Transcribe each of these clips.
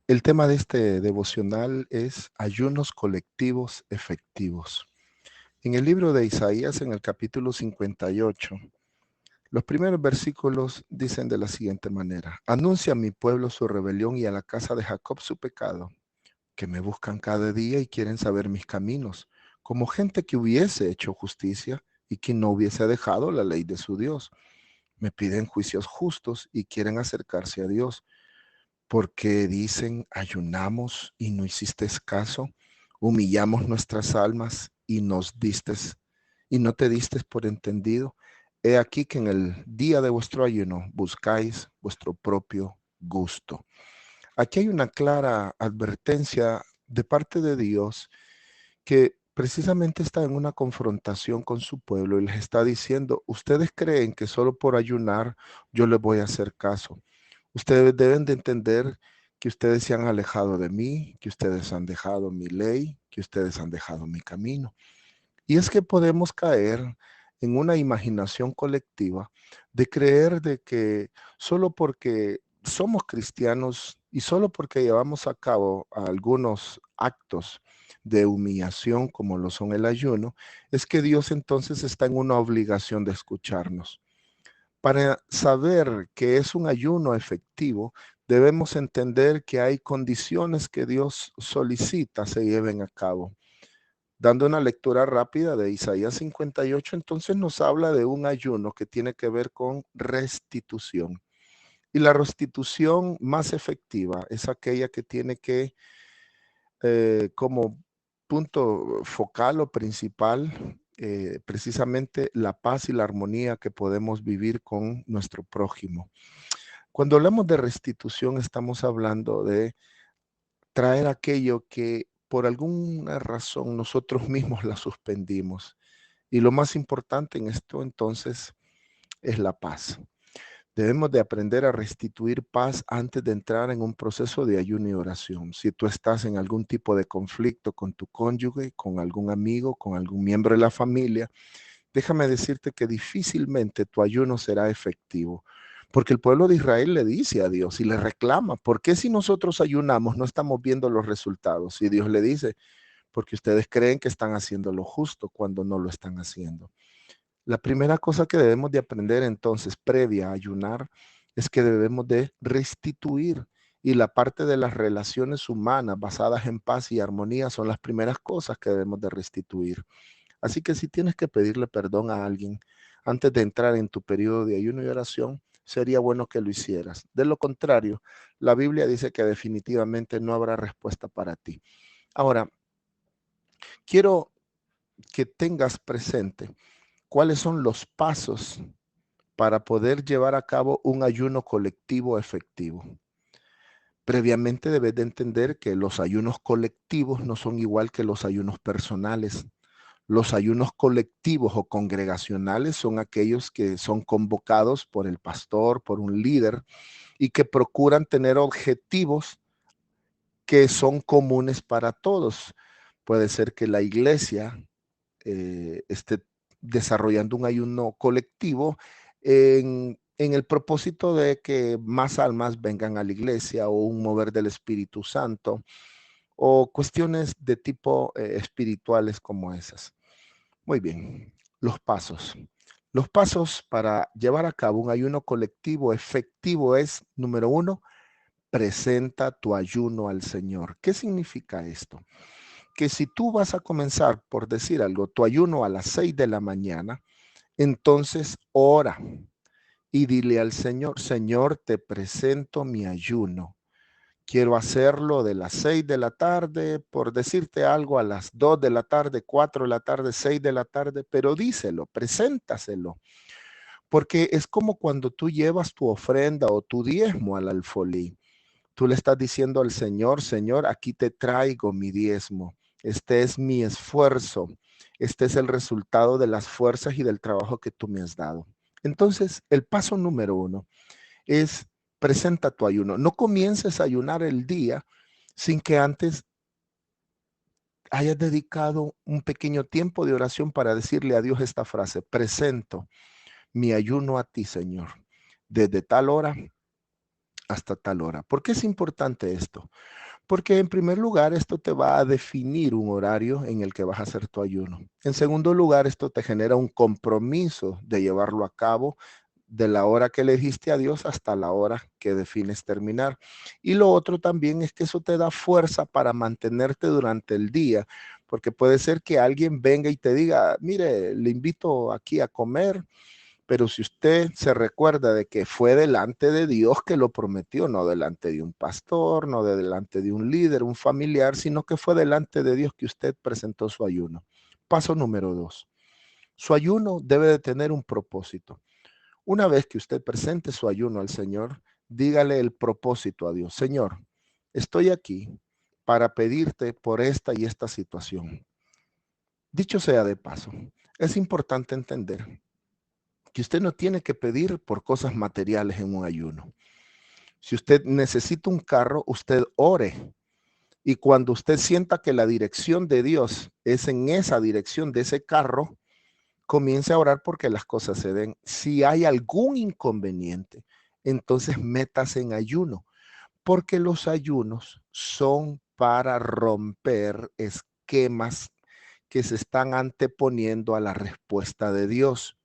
El tema de este devocional es ayunos colectivos efectivos. En el libro de Isaías, en el capítulo 58, los primeros versículos dicen de la siguiente manera: anuncia a mi pueblo su rebelión y a la casa de Jacob su pecado, que me buscan cada día y quieren saber mis caminos, como gente que hubiese hecho justicia y que no hubiese dejado la ley de su Dios. Me piden juicios justos y quieren acercarse a Dios. Porque dicen, ayunamos y no hiciste caso, humillamos nuestras almas y no te diste por entendido. He aquí que en el día de vuestro ayuno buscáis vuestro propio gusto. Aquí hay una clara advertencia de parte de Dios que precisamente está en una confrontación con su pueblo y les está diciendo, ustedes creen que solo por ayunar yo les voy a hacer caso. Ustedes deben de entender que ustedes se han alejado de mí, que ustedes han dejado mi ley, que ustedes han dejado mi camino. Y es que podemos caer en una imaginación colectiva de creer de que solo porque somos cristianos y solo porque llevamos a cabo algunos actos de humillación como lo son el ayuno, es que Dios entonces está en una obligación de escucharnos. Para saber que es un ayuno efectivo, debemos entender que hay condiciones que Dios solicita se lleven a cabo. Dando una lectura rápida de Isaías 58, entonces nos habla de un ayuno que tiene que ver con restitución. Y la restitución más efectiva es aquella que tiene que, como punto focal o principal, precisamente la paz y la armonía que podemos vivir con nuestro prójimo. Cuando hablamos de restitución, estamos hablando de traer aquello que por alguna razón nosotros mismos la suspendimos. Y lo más importante en esto entonces es la paz. Debemos de aprender a restituir paz antes de entrar en un proceso de ayuno y oración. Si tú estás en algún tipo de conflicto con tu cónyuge, con algún amigo, con algún miembro de la familia, déjame decirte que difícilmente tu ayuno será efectivo. Porque el pueblo de Israel le dice a Dios y le reclama, ¿por qué si nosotros ayunamos no estamos viendo los resultados? Y Dios le dice, porque ustedes creen que están haciendo lo justo cuando no lo están haciendo. La primera cosa que debemos de aprender entonces, previa a ayunar, es que debemos de restituir. Y la parte de las relaciones humanas basadas en paz y armonía son las primeras cosas que debemos de restituir. Así que si tienes que pedirle perdón a alguien antes de entrar en tu periodo de ayuno y oración, sería bueno que lo hicieras. De lo contrario, la Biblia dice que definitivamente no habrá respuesta para ti. Ahora, quiero que tengas presente cuáles son los pasos para poder llevar a cabo un ayuno colectivo efectivo. Previamente debes de entender que los ayunos colectivos no son igual que los ayunos personales. Los ayunos colectivos o congregacionales son aquellos que son convocados por el pastor, por un líder, y que procuran tener objetivos que son comunes para todos. Puede ser que la iglesia esté desarrollando un ayuno colectivo en el propósito de que más almas vengan a la iglesia o un mover del Espíritu Santo o cuestiones de tipo espirituales como esas. Muy bien, los pasos. Los pasos para llevar a cabo un ayuno colectivo efectivo es, número uno, presenta tu ayuno al Señor. ¿Qué significa esto? Que si tú vas a comenzar, por decir algo, tu ayuno a las 6 de la mañana, entonces ora y dile al Señor, Señor, te presento mi ayuno. Quiero hacerlo de las 6 de la tarde, por decirte algo, a las 2 de la tarde, 4 de la tarde, 6 de la tarde, pero díselo, preséntaselo. Porque es como cuando tú llevas tu ofrenda o tu diezmo al alfolí. Tú le estás diciendo al Señor, Señor, aquí te traigo mi diezmo. Este es mi esfuerzo. Este es el resultado de las fuerzas y del trabajo que tú me has dado. Entonces, el paso número uno es presenta tu ayuno. No comiences a ayunar el día sin que antes hayas dedicado un pequeño tiempo de oración para decirle a Dios esta frase: presento mi ayuno a ti, Señor, desde tal hora hasta tal hora. ¿Por qué es importante esto? Porque en primer lugar, esto te va a definir un horario en el que vas a hacer tu ayuno. En segundo lugar, esto te genera un compromiso de llevarlo a cabo de la hora que elegiste a Dios hasta la hora que defines terminar. Y lo otro también es que eso te da fuerza para mantenerte durante el día, porque puede ser que alguien venga y te diga, mire, le invito aquí a comer, pero si usted se recuerda de que fue delante de Dios que lo prometió, no delante de un pastor, no delante de un líder, un familiar, sino que fue delante de Dios que usted presentó su ayuno. Paso número 2. Su ayuno debe de tener un propósito. Una vez que usted presente su ayuno al Señor, dígale el propósito a Dios. Señor, estoy aquí para pedirte por esta y esta situación. Dicho sea de paso, es importante entender que usted no tiene que pedir por cosas materiales en un ayuno. Si usted necesita un carro, usted ore. Y cuando usted sienta que la dirección de Dios es en esa dirección de ese carro, comience a orar porque las cosas se den. Si hay algún inconveniente, entonces métase en ayuno, porque los ayunos son para romper esquemas que se están anteponiendo a la respuesta de Dios.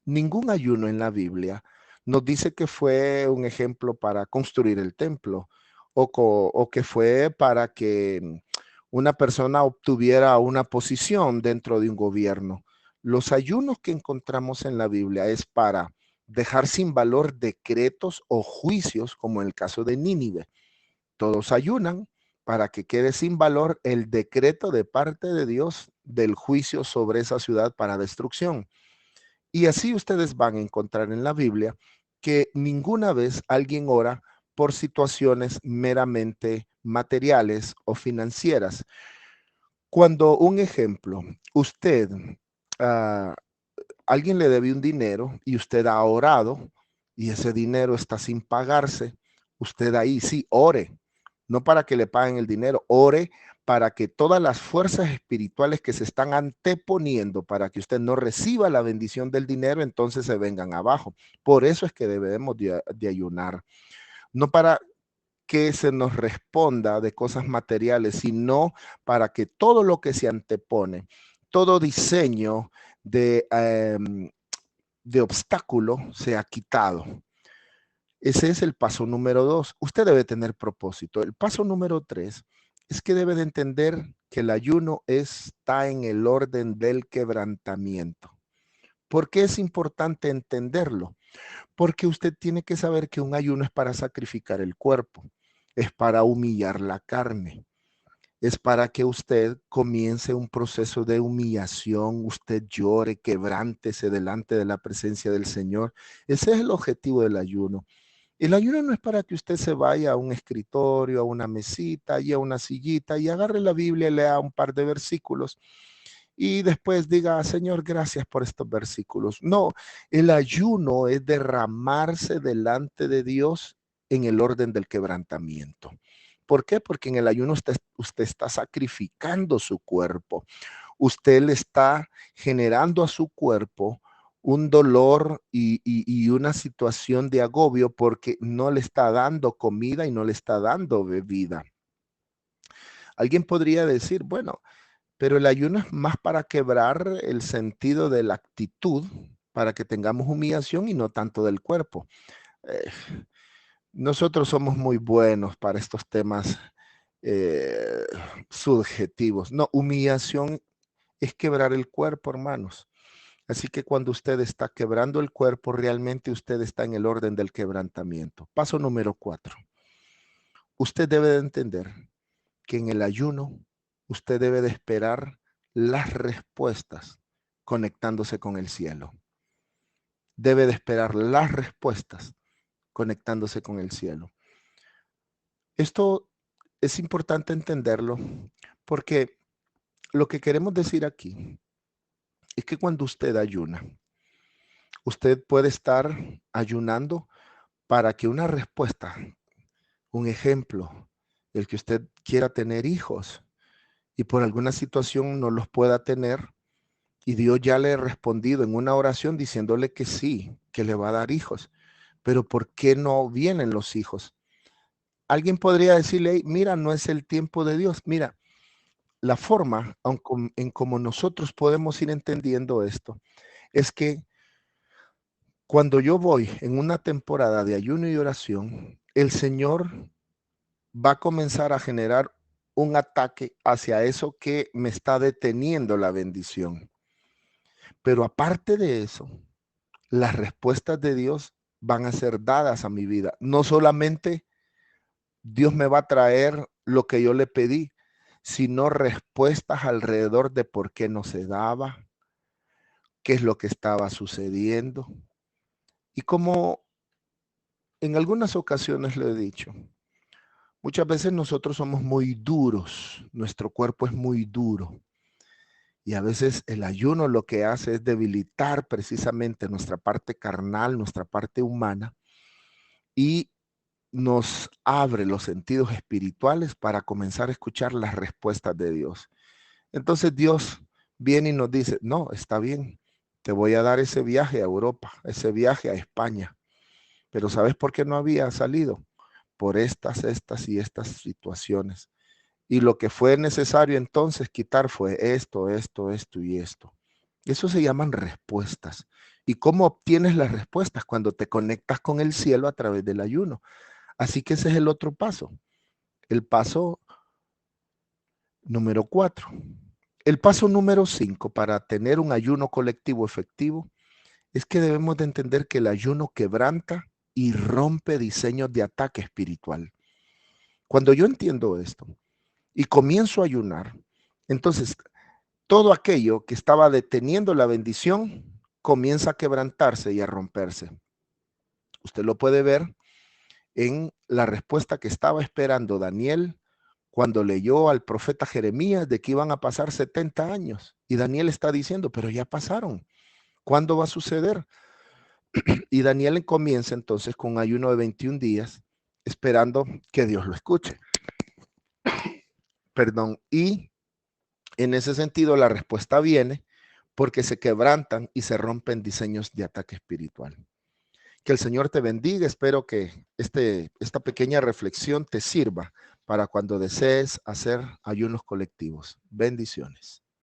Ningún ayuno en la Biblia nos dice que fue un ejemplo para construir el templo o que fue para que una persona obtuviera una posición dentro de un gobierno. Los ayunos que encontramos en la Biblia es para dejar sin valor decretos o juicios, como en el caso de Nínive. Todos ayunan para que quede sin valor el decreto de parte de Dios del juicio sobre esa ciudad para destrucción. Y así ustedes van a encontrar en la Biblia que ninguna vez alguien ora por situaciones meramente materiales o financieras. Cuando un ejemplo, usted, ah, alguien le debe un dinero y usted ha orado y ese dinero está sin pagarse, usted ahí sí ore, no para que le paguen el dinero, ore para que todas las fuerzas espirituales que se están anteponiendo para que usted no reciba la bendición del dinero, entonces se vengan abajo. Por eso es que debemos de ayunar, no para que se nos responda de cosas materiales, sino para que todo lo que se antepone, todo diseño de obstáculo sea quitado. Ese es el paso número 2. Usted debe tener propósito. El paso número 3 es que debe de entender que el ayuno está en el orden del quebrantamiento. ¿Por qué es importante entenderlo? Porque usted tiene que saber que un ayuno es para sacrificar el cuerpo, es para humillar la carne, es para que usted comience un proceso de humillación, usted llore, quebrántese delante de la presencia del Señor. Ese es el objetivo del ayuno. El ayuno no es para que usted se vaya a un escritorio, a una mesita y a una sillita y agarre la Biblia y lea un par de versículos y después diga, Señor, gracias por estos versículos. No, el ayuno es derramarse delante de Dios en el orden del quebrantamiento. ¿Por qué? Porque en el ayuno usted está sacrificando su cuerpo. Usted le está generando a su cuerpo un dolor y una situación de agobio porque no le está dando comida y no le está dando bebida. Alguien podría decir, bueno, pero el ayuno es más para quebrar el sentido de la actitud, para que tengamos humillación y no tanto del cuerpo. Eh, Nosotros somos muy buenos para estos temas eh, subjetivos. No, humillación es quebrar el cuerpo, hermanos. Así que cuando usted está quebrando el cuerpo, realmente usted está en el orden del quebrantamiento. Paso número 4. Usted debe de entender que en el ayuno usted debe de esperar las respuestas conectándose con el cielo. Debe de esperar las respuestas conectándose con el cielo. Esto es importante entenderlo porque lo que queremos decir aquí es que cuando usted ayuna, usted puede estar ayunando para que una respuesta, un ejemplo, el que usted quiera tener hijos y por alguna situación no los pueda tener, y Dios ya le ha respondido en una oración diciéndole que sí, que le va a dar hijos. Pero ¿por qué no vienen los hijos? alguien podría decirle, "Hey, mira, no es el tiempo de Dios". Mira, la forma en como nosotros podemos ir entendiendo esto es que cuando yo voy en una temporada de ayuno y oración, el Señor va a comenzar a generar un ataque hacia eso que me está deteniendo la bendición. Pero aparte de eso, las respuestas de Dios van a ser dadas a mi vida. No solamente Dios me va a traer lo que yo le pedí, sino respuestas alrededor de por qué no se daba, qué es lo que estaba sucediendo. Y como en algunas ocasiones lo he dicho, muchas veces nosotros somos muy duros, nuestro cuerpo es muy duro. Y a veces el ayuno lo que hace es debilitar precisamente nuestra parte carnal, nuestra parte humana, y nos abre los sentidos espirituales para comenzar a escuchar las respuestas de Dios. Entonces Dios viene y nos dice, no, está bien, te voy a dar ese viaje a Europa, ese viaje a España. Pero ¿sabes por qué no había salido? Por estas y estas situaciones. Y lo que fue necesario entonces quitar fue esto y esto. Eso se llaman respuestas. ¿Y cómo obtienes las respuestas? Cuando te conectas con el cielo a través del ayuno. Así que ese es el otro paso. El paso número 4. El paso número 5 para tener un ayuno colectivo efectivo es que debemos de entender que el ayuno quebranta y rompe diseños de ataque espiritual. Cuando yo entiendo esto y comienzo a ayunar, entonces todo aquello que estaba deteniendo la bendición comienza a quebrantarse y a romperse. Usted lo puede ver en la respuesta que estaba esperando Daniel cuando leyó al profeta Jeremías de que iban a pasar 70 años. Y Daniel está diciendo, pero ya pasaron. ¿Cuándo va a suceder? Y Daniel comienza entonces con un ayuno de 21 días, esperando que Dios lo escuche. Perdón. Y en ese sentido la respuesta viene porque se quebrantan y se rompen diseños de ataque espiritual. Que el Señor te bendiga. Espero que esta pequeña reflexión te sirva para cuando desees hacer ayunos colectivos. Bendiciones.